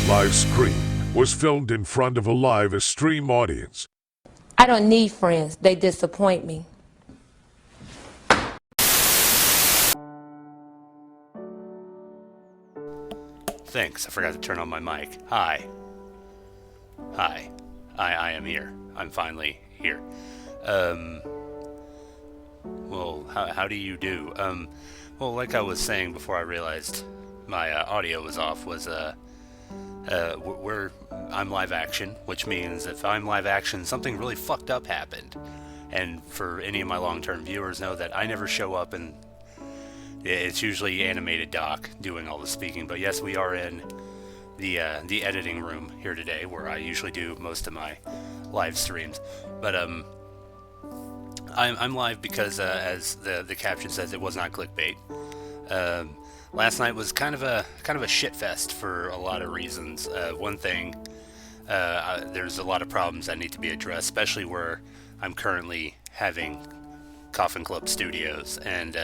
Live Scream was filmed in front of a live stream audience. I don't need friends. They disappoint me. Thanks, I forgot to turn on my mic. Hi. Hi. I am here. I'm finally here. Well, how do you do? Well, like I was saying before I realized my audio was off, I'm live action, which means if I'm live action, something really fucked up happened. And for any of my long-term viewers know that I never show up, and it's usually animated Doc doing all the speaking. But yes, we are in the editing room here today, where I usually do most of my live streams. But I'm live because, as the caption says, it was not clickbait. Last night was kind of a shit fest for a lot of reasons. One thing, there's a lot of problems that need to be addressed, especially where I'm currently having Coffin Club Studios, and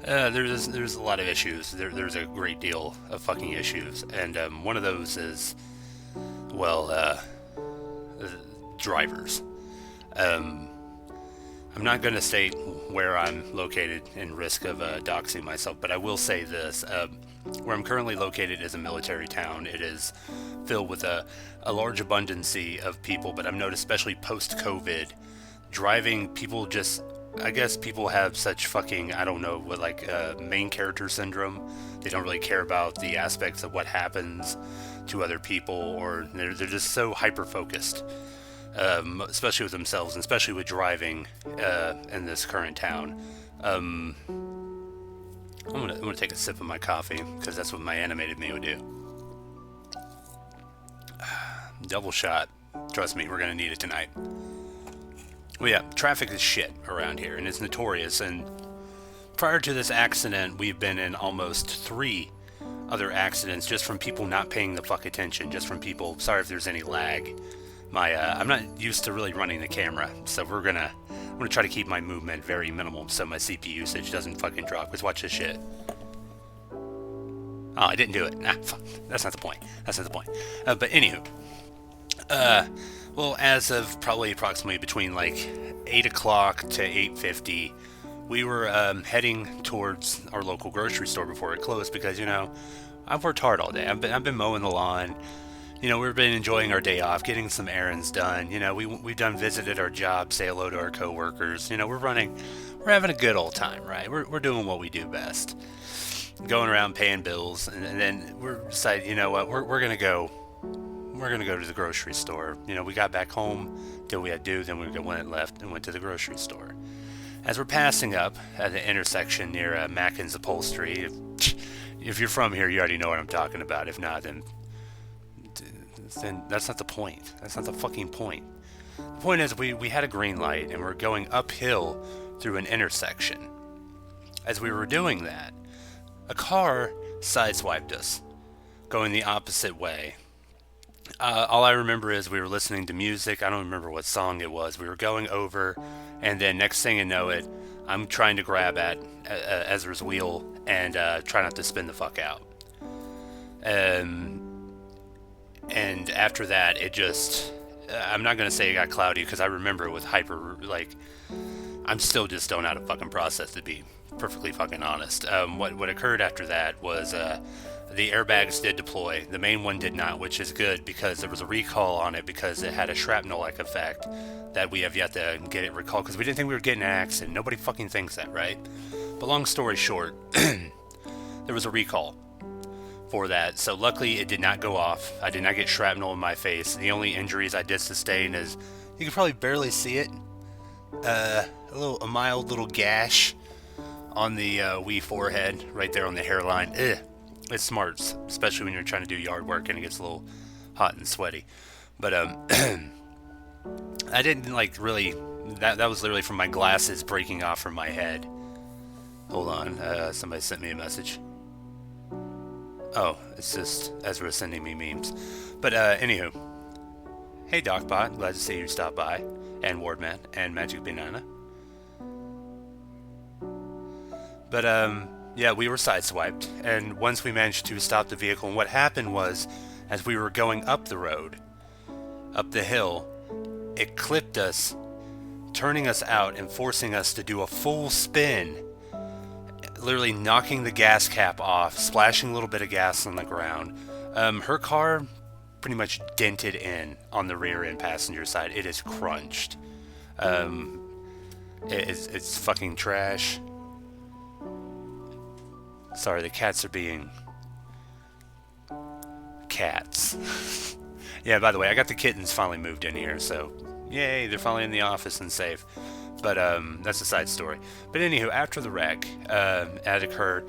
there's a lot of issues. There's a great deal of fucking issues, and one of those is, well, drivers. I'm not going to state where I'm located in risk of doxing myself, but I will say this. Where I'm currently located is a military town. It is filled with a large abundancy of people, but I've noticed, especially post-COVID, driving, people just, I guess people have such fucking, I don't know, what, like, main character syndrome. They don't really care about the aspects of what happens to other people, or they're just so hyper-focused. Especially with themselves, and especially with driving in this current town. I'm gonna take a sip of my coffee, because that's what my animated me would do. Double shot. Trust me, we're gonna need it tonight. Well, yeah, traffic is shit around here, and it's notorious. And prior to this accident, we've been in almost 3 other accidents just from people not paying the fuck attention. Just from people. Sorry if there's any lag. I'm not used to really running the camera, so I'm gonna try to keep my movement very minimal so my CPU usage doesn't fucking drop. Let's watch this shit. Oh, I didn't do it. Nah, fuck. That's not the point. But anywho, well, as of probably approximately between like 8 o'clock to 8:50, we were heading towards our local grocery store before it closed, because, you know, I've worked hard all day. I've been mowing the lawn. You know, we've been enjoying our day off, getting some errands done. You know, we've done visited our job, say hello to our coworkers. You know, we're having a good old time, right? We're doing what we do best, going around paying bills, and then we're decided, you know what, we're gonna go to the grocery store. You know, we got back home, did what we had to do, then we went left and went to the grocery store. As we're passing up at the intersection near Mackin's Upholstery, if you're from here, you already know what I'm talking about. If not, then that's not the point. That's not the fucking point. The point is, we had a green light, and we're going uphill through an intersection. As we were doing that, a car sideswiped us, going the opposite way. All I remember is we were listening to music. I don't remember what song it was. We were going over, and then next thing you know it, I'm trying to grab at Ezra's wheel and try not to spin the fuck out. And after that, it just, I'm not going to say it got cloudy, because I remember it with hyper, like, I'm still just don't know how to fucking process, to be perfectly fucking honest. What occurred after that was the airbags did deploy. The main one did not, which is good, because there was a recall on it because it had a shrapnel-like effect that we have yet to get it recalled, because we didn't think we were getting an accident. Nobody fucking thinks that, right? But long story short, there was a recall for that, so luckily it did not go off. I did not get shrapnel in my face. The only injuries I did sustain is, you can probably barely see it, a mild little gash on the wee forehead, right there on the hairline. It smarts, especially when you're trying to do yard work and it gets a little hot and sweaty. But I didn't like really. That was literally from my glasses breaking off from my head. Hold on, somebody sent me a message. Oh, it's just Ezra sending me memes. But anywho, hey DocBot, glad to see you stop by, and Wardman and Magic Banana. But yeah, we were sideswiped, and once we managed to stop the vehicle, and what happened was, as we were going up the road, up the hill, it clipped us, turning us out and forcing us to do a full spin, literally knocking the gas cap off, splashing a little bit of gas on the ground. Her car pretty much dented in on the rear end passenger side. It is crunched. It's fucking trash. Sorry, the cats are being cats. Yeah, by the way, I got the kittens finally moved in here, so yay, they're finally in the office and safe. But that's a side story. But anywho, after the wreck had occurred,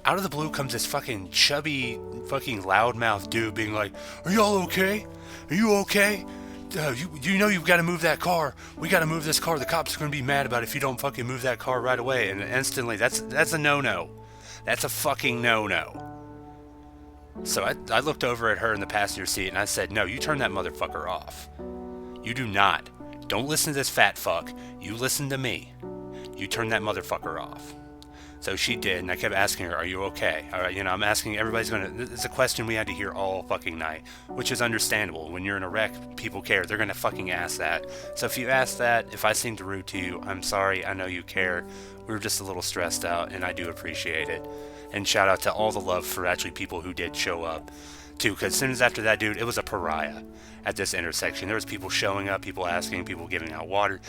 out of the blue comes this fucking chubby, fucking loudmouth dude being like, "Are y'all okay? Are you okay? You know you've got to move that car. We got to move this car. The cops are going to be mad about it if you don't fucking move that car right away." And instantly, that's a no-no. That's a fucking no-no. So I looked over at her in the passenger seat and I said, "No, you turn that motherfucker off. You do not. Don't listen to this fat fuck. You listen to me. You turn that motherfucker off." So she did, and I kept asking her, "Are you okay?" All right, I'm asking, everybody's it's a question we had to hear all fucking night, which is understandable. When you're in a wreck, people care. They're gonna fucking ask that. So if you ask that, if I seemed rude to you, I'm sorry. I know you care. We were just a little stressed out, and I do appreciate it. And shout out to all the love for actually people who did show up, too, because as soon as after that, dude, it was a pariah at this intersection. There was people showing up, people asking, people giving out water.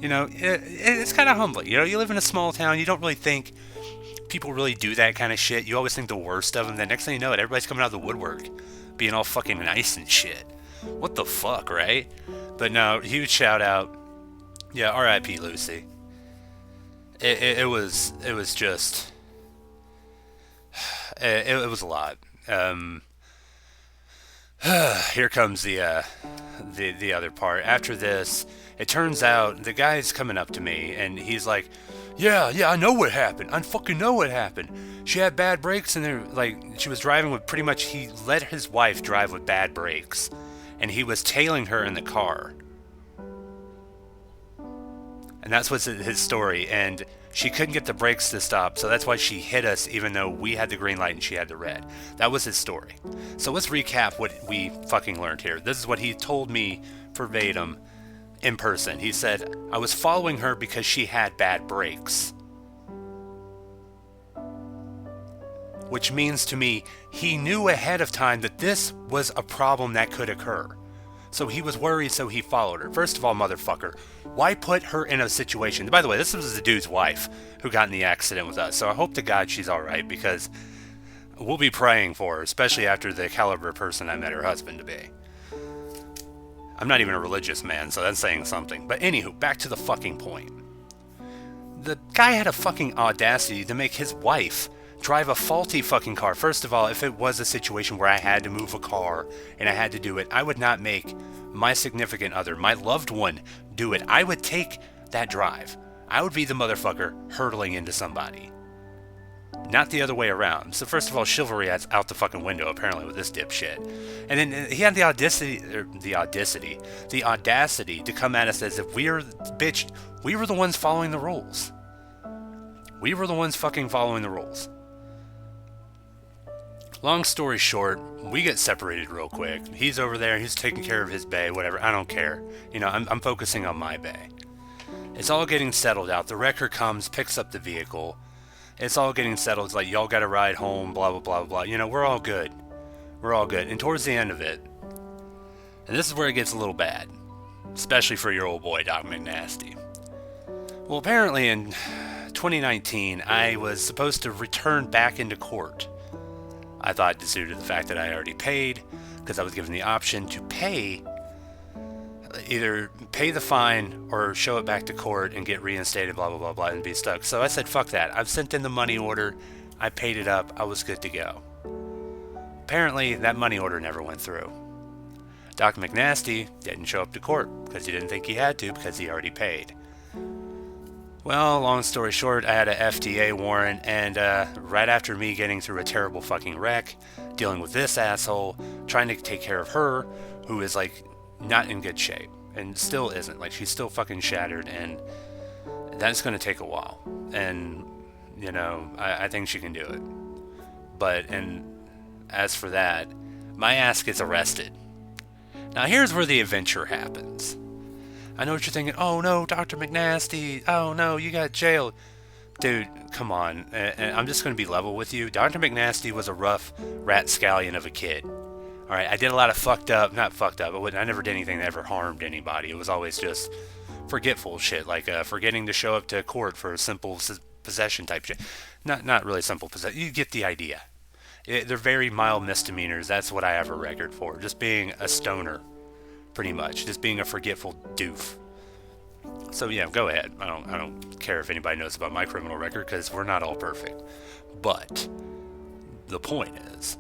It's kind of humbling. You live in a small town, you don't really think people really do that kind of shit. You always think the worst of them. The next thing you know, everybody's coming out of the woodwork, being all fucking nice and shit. What the fuck, right? But no, huge shout out. Yeah, R.I.P. Lucy. It was just, it was a lot. Here comes the other part. After this, it turns out the guy's coming up to me and he's like, yeah, I know what happened. I fucking know what happened. She had bad brakes and she was driving with he let his wife drive with bad brakes and he was tailing her in the car. And that's what's his story. And she couldn't get the brakes to stop, so that's why she hit us even though we had the green light and she had the red. That was his story. So let's recap what we fucking learned here. This is what he told me verbatim in person. He said, "I was following her because she had bad brakes." Which means to me, he knew ahead of time that this was a problem that could occur. So he was worried, so he followed her. First of all, motherfucker, why put her in a situation? By the way, this was the dude's wife who got in the accident with us. So I hope to God she's alright, because we'll be praying for her, especially after the caliber of person I met her husband to be. I'm not even a religious man, so that's saying something. But anywho, back to the fucking point. The guy had a fucking audacity to make his wife drive a faulty fucking car. First of all, if it was a situation where I had to move a car and I had to do it, I would not make my significant other, my loved one, do it. I would take that drive. I would be the motherfucker hurtling into somebody. Not the other way around. So first of all, chivalry is out the fucking window apparently with this dipshit. And then he had the audacity to come at us as if we were the ones following the rules. We were the ones fucking following the rules. Long story short, we get separated real quick. He's over there, he's taking care of his bae, whatever, I don't care. I'm focusing on my bae. It's all getting settled out. The wrecker comes, picks up the vehicle. It's all getting settled. It's like, y'all gotta ride home, blah, blah, blah, blah. We're all good. We're all good. And towards the end of it, and this is where it gets a little bad, especially for your old boy, Doc McNasty. Well, apparently in 2019, I was supposed to return back into court. I thought due to the fact that I already paid, because I was given the option to pay, either pay the fine or show it back to court and get reinstated, blah, blah, blah, blah, and be stuck. So I said, fuck that. I've sent in the money order. I paid it up. I was good to go. Apparently, that money order never went through. Dr. McNasty didn't show up to court because he didn't think he had to because he already paid. Well, long story short, I had a FDA warrant, and right after me getting through a terrible fucking wreck, dealing with this asshole, trying to take care of her, who is not in good shape, and still isn't. She's still fucking shattered, and that's going to take a while. And, I think she can do it. And as for that, My ass gets arrested. Now here's where the adventure happens. I know what you're thinking. Oh no, Dr. McNasty. Oh no, you got jailed. Dude, come on. And I'm just going to be level with you. Dr. McNasty was a rough rat scallion of a kid. Alright, I did a lot of not fucked up, I never did anything that ever harmed anybody. It was always just forgetful shit, like forgetting to show up to court for a simple possession type shit. Not really simple possession. You get the idea. They're very mild misdemeanors. That's what I have a record for. Just being a stoner, pretty much. Just being a forgetful doof. So yeah, go ahead. I don't care if anybody knows about my criminal record because we're not all perfect. But the point is,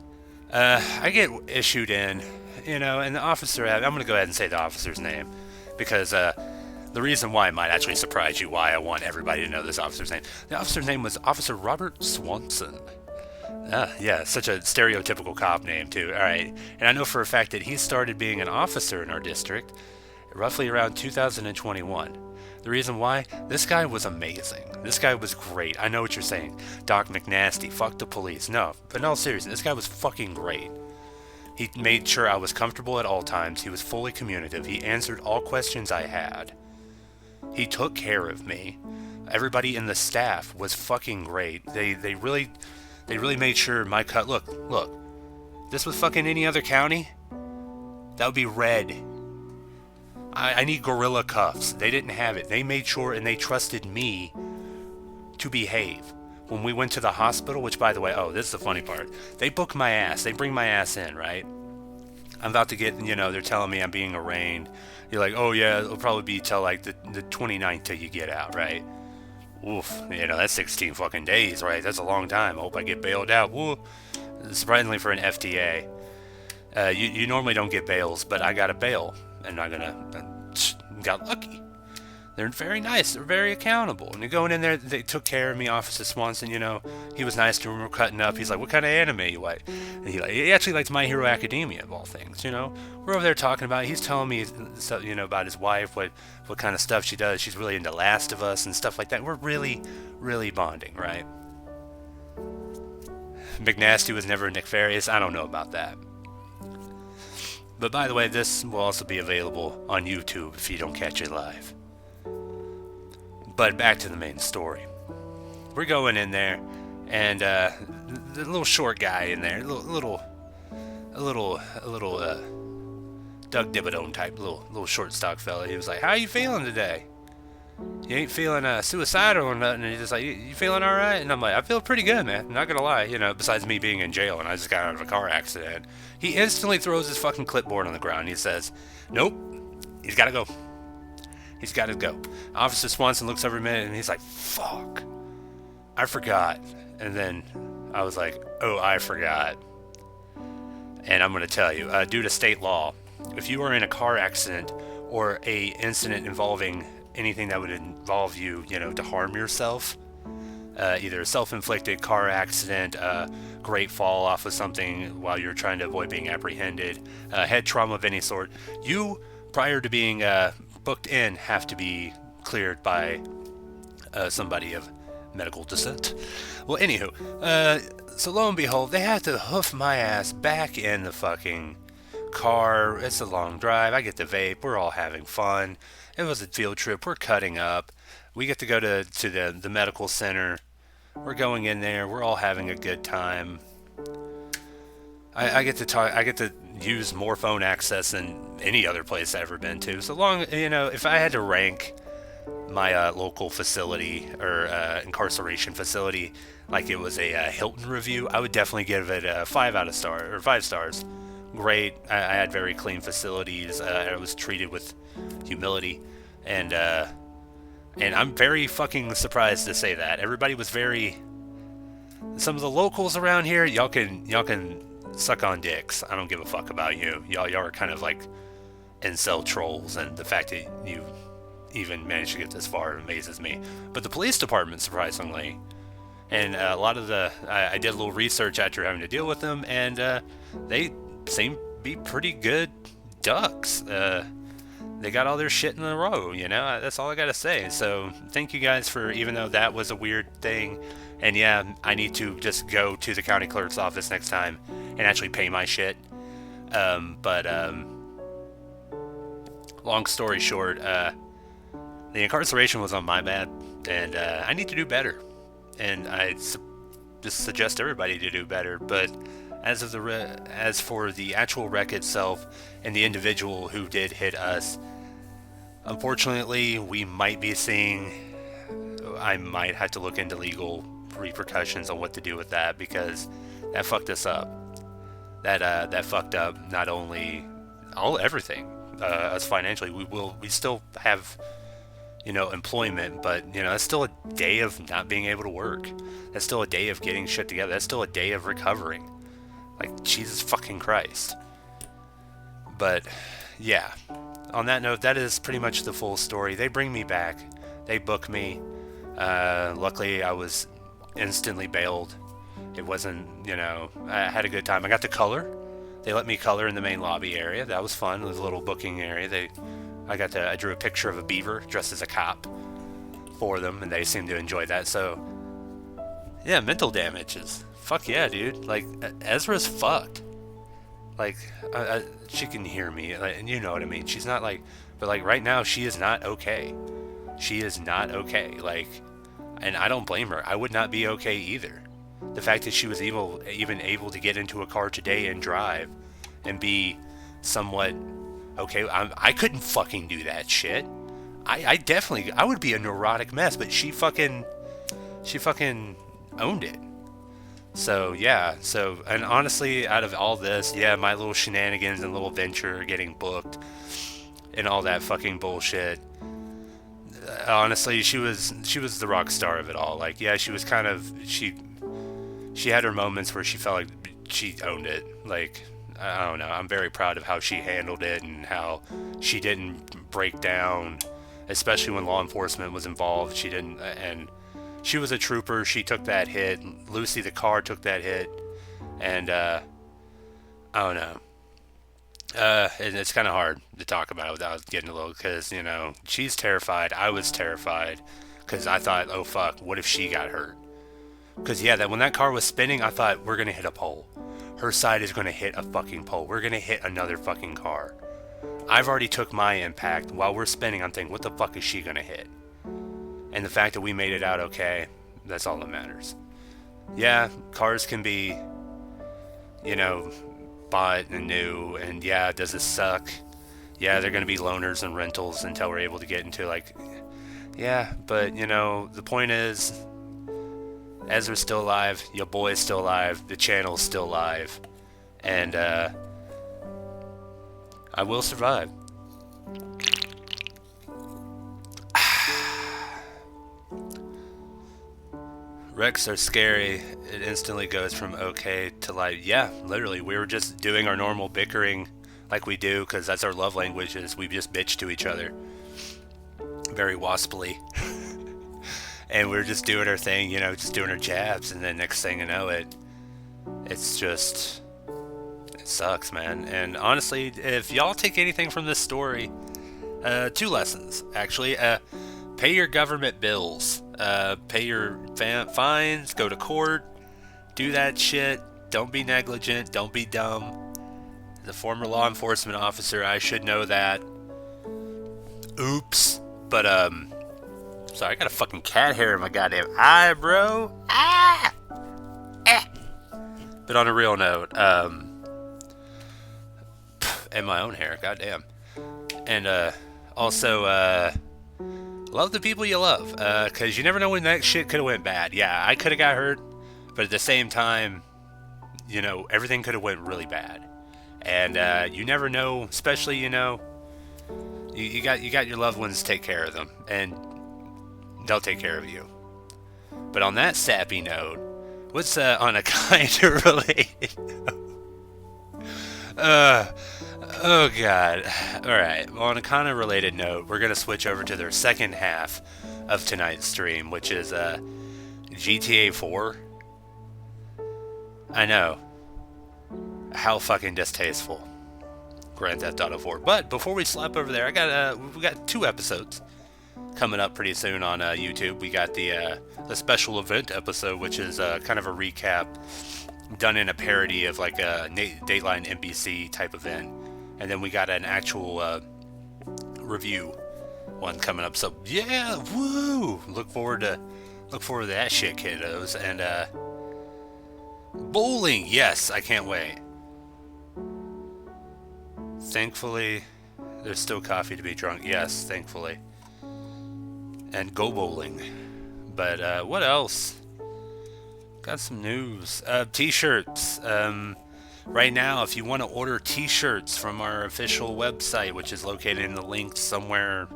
I get issued in, and the officer. I'm going to go ahead and say the officer's name because the reason why might actually surprise you. Why I want everybody to know this officer's name. The officer's name was Officer Robert Swanson. Yeah, such a stereotypical cop name too. All right, and I know for a fact that he started being an officer in our district roughly around 2021. The reason why? This guy was amazing. This guy was great. I know what you're saying. Doc McNasty, fuck the police. No, but in all seriousness, this guy was fucking great. He made sure I was comfortable at all times. He was fully communicative. He answered all questions I had. He took care of me. Everybody in the staff was fucking great. They really made sure my cut. Look. This was fucking any other county. That would be red. I need gorilla cuffs. They didn't have it. They made sure and they trusted me to behave. When we went to the hospital, which by the way, this is the funny part. They book my ass. They bring my ass in, right? I'm about to get, they're telling me I'm being arraigned. You're like, oh yeah, it'll probably be till like the 29th till you get out, right? Oof, that's 16 fucking days, right? That's a long time. I hope I get bailed out. Woo. Surprisingly for an FTA. You normally don't get bails, but I got a bail. And got lucky. They're very nice. They're very accountable. And going in there, they took care of me. Officer Swanson, he was nice to him. We're cutting up. He's like, what kind of anime you like? And he actually liked My Hero Academia, of all things, We're over there talking about it. He's telling me, about his wife, what kind of stuff she does. She's really into Last of Us and stuff like that. We're really, really bonding, right? McNasty was never nefarious. I don't know about that. But by the way, this will also be available on YouTube if you don't catch it live. But back to the main story. We're going in there, and the little short guy in there, a little Doug Dibadone type, little short stock fella. He was like, "How you feeling today? You ain't feeling suicidal or nothing?" And he's just like, "You feeling all right?" And I'm like, "I feel pretty good, man. I'm not gonna lie. Besides me being in jail and I just got out of a car accident." He instantly throws his fucking clipboard on the ground. He says, "Nope, he's gotta go. He's gotta go." Officer Swanson looks over a minute and he's like, "Fuck, I forgot." And then I was like, "Oh, I forgot." And I'm gonna tell you, due to state law, if you are in a car accident or a incident involving anything that would involve you, to harm yourself, either a self-inflicted car accident, great fall off of something while you're trying to avoid being apprehended, head trauma of any sort, you, prior to being booked in, have to be cleared by somebody of medical descent. Well, anywho, so lo and behold, they had to hoof my ass back in the fucking car. It's a long drive. I get to vape. We're all having fun. It was a field trip. We're cutting up. We get to go to the medical center. We're going in there. We're all having a good time. I get to talk. I get to use more phone access than any other place I've ever been to. So long, if I had to rank my local facility or incarceration facility like it was a Hilton review, I would definitely give it a 5 stars. Great. I had very clean facilities. I was treated with humility, and I'm very fucking surprised to say that. Everybody was very. Some of the locals around here, y'all can suck on dicks. I don't give a fuck about you. Y'all are kind of like incel trolls, and the fact that you even managed to get this far amazes me. But the police department, surprisingly, and a lot of I did a little research after having to deal with them, and they seem to be pretty good ducks. They got all their shit in a row, that's all I gotta say. So thank you guys for, even though that was a weird thing, and yeah, I need to just go to the county clerk's office next time and actually pay my shit. But long story short, the incarceration was on my bad, and I need to do better. And just suggest everybody to do better. But as for the actual wreck itself and the individual who did hit us, unfortunately, we might be seeing. I might have to look into legal repercussions on what to do with that, because that fucked us up. That fucked up not only everything us financially. We still have employment, but that's still a day of not being able to work. That's still a day of getting shit together. That's still a day of recovering. Like, Jesus fucking Christ. But yeah, on that note, that is pretty much the full story. They bring me back. They book me. Luckily, I was instantly bailed. It wasn't, I had a good time. I got to color. They let me color in the main lobby area. That was fun. It was a little booking area. I drew a picture of a beaver dressed as a cop for them, and they seemed to enjoy that. So, yeah, mental damages. Fuck yeah, dude. Like, Ezra's fucked. Like, she can hear me, like, and you know what I mean. She's not like, but like right now, she is not okay. She is not okay. Like, and I don't blame her. I would not be okay either. The fact that she was even able to get into a car today and drive and be somewhat okay. I couldn't fucking do that shit. I would be a neurotic mess, but she fucking owned it. So yeah, and honestly, out of all this, yeah, my little shenanigans and little venture getting booked and all that fucking bullshit, honestly, she was the rock star of it all. Like, yeah, she was kind of, she had her moments where she felt like she owned it. Like, I don't know, I'm very proud of how she handled it and how she didn't break down, especially when law enforcement was involved. She didn't, and she was a trooper. She took that hit. Lucy, the car, took that hit. And, I don't know. And it's kind of hard to talk about without getting a little, because, she's terrified. I was terrified, because I thought, oh, fuck, what if she got hurt? Because, yeah, when that car was spinning, I thought, we're going to hit a pole. Her side is going to hit a fucking pole. We're going to hit another fucking car. I've already took my impact. While we're spinning, I'm thinking, what the fuck is she going to hit? And the fact that we made it out okay, that's all that matters. Yeah, cars can be, bought and new, and yeah, does it suck? Yeah, they're going to be loaners and rentals until we're able to get into, like, yeah, but, the point is, Ezra's still alive, your boy's still alive, the channel's still alive, and, I will survive. Wrecks are scary. It instantly goes from okay to like, yeah, literally, we were just doing our normal bickering like we do, because that's our love language, is we just bitch to each other. Very waspily. And we were just doing our thing, just doing our jabs, and then next thing you know, it's just, it sucks, man. And honestly, if y'all take anything from this story, 2 lessons, actually. Pay your government bills. Pay your fines, go to court, do that shit. Don't be negligent, don't be dumb. As a former law enforcement officer, I should know that. Oops. But, sorry, I got a fucking cat hair in my goddamn eye, bro. Ah! But on a real note, and my own hair, goddamn. And, also, love the people you love, because you never know when that shit could have went bad. Yeah, I could have got hurt, but at the same time, everything could have went really bad. And you never know, especially, you got your loved ones to take care of them, and they'll take care of you. But on that sappy note, what's on a kind of related note? Oh god. Alright, well, on a kind of related note, we're going to switch over to their second half of tonight's stream, which is GTA 4. I know. How fucking distasteful. Grand Theft Auto 4. But before we slap over there, we got 2 episodes coming up pretty soon on YouTube. We got the special event episode, which is kind of a recap done in a parody of like a Dateline NBC type event, and then we got an actual review one coming up. So yeah, woo! Look forward to that shit, kiddos. And bowling, yes, I can't wait. Thankfully, there's still coffee to be drunk. Yes, thankfully. And go bowling. But what else? Got some news. T-shirts. Right now, if you want to order t-shirts from our official website, which is located in the link somewhere,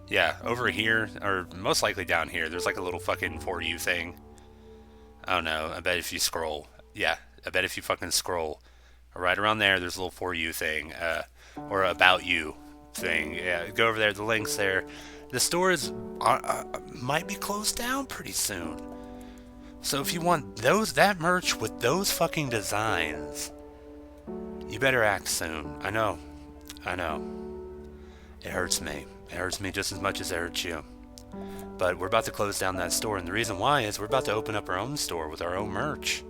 yeah, over here, or most likely down here, there's like a little fucking For You thing. I don't know. I bet if you scroll, yeah, I bet if you fucking scroll, right around there's a little For You thing, or About You thing. Yeah, go over there. The link's there. The store is might be closed down pretty soon. So if you want that merch with those fucking designs, you better act soon. I know. It hurts me. It hurts me just as much as it hurts you. But we're about to close down that store, and the reason why is we're about to open up our own store with our own merch.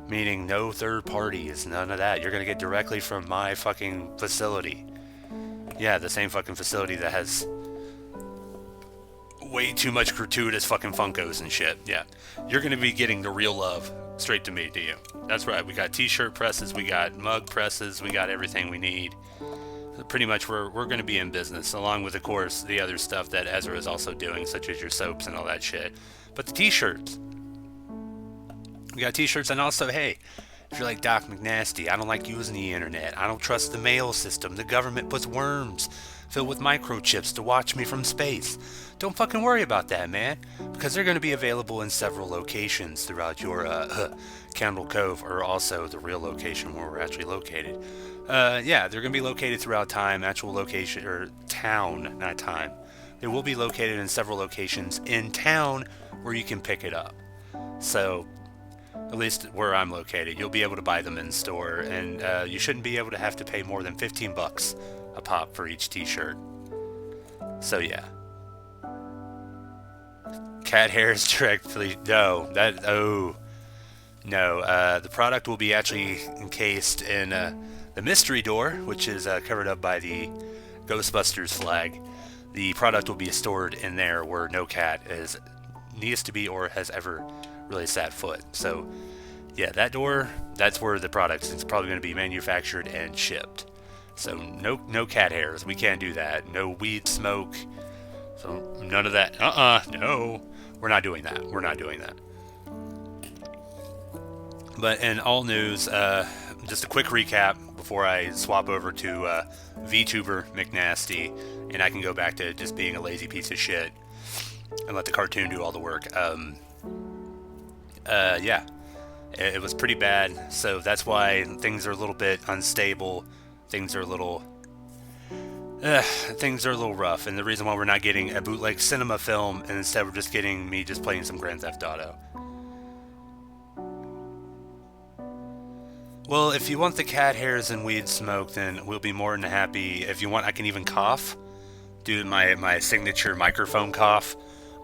Meaning no third parties, none of that. You're gonna get directly from my fucking facility. Yeah, the same fucking facility that has way too much gratuitous fucking Funkos and shit. Yeah. You're gonna be getting the real love straight to me, to you. That's right. We got t-shirt presses, we got mug presses, we got everything we need. So pretty much we're going to be in business, along with, of course, the other stuff that Ezra is also doing, such as your soaps and all that shit. But the t-shirts. We got t-shirts, and also, hey, if you're like Doc McNasty, I don't like using the internet. I don't trust the mail system. The government puts worms filled with microchips to watch me from space. Don't fucking worry about that, man, because they're going to be available in several locations throughout your Candle Cove, or also the real location where we're actually located. Yeah, they're going to be located throughout time, actual location, or town, not time. They will be located in several locations in town where you can pick it up. So, at least where I'm located, you'll be able to buy them in store, and you shouldn't be able to have to pay more than $15 a pop for each t-shirt. So yeah. Cat hairs directly, no, the product will be actually encased in the mystery door, which is covered up by the Ghostbusters flag. The product will be stored in there where no cat needs to be or has ever really sat foot. So yeah, that door, that's where the product is probably going to be manufactured and shipped. So no cat hairs, we can't do that. No weed smoke, so none of that. No, we're not doing that. But in all news, just a quick recap before I swap over to VTuber McNasty, and I can go back to just being a lazy piece of shit and let the cartoon do all the work. Yeah, it was pretty bad, so that's why things are a little bit unstable. Things are a little rough, and the reason why we're not getting a bootleg cinema film, and instead we're just getting me just playing some Grand Theft Auto. Well, if you want the cat hairs and weed smoke, then we'll be more than happy. If you want, I can even cough, do my signature microphone cough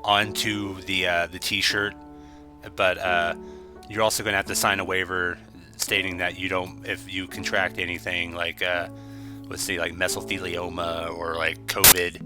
onto the t-shirt. But you're also going to have to sign a waiver stating that you don't, if you contract anything like, let's say like mesothelioma or like COVID,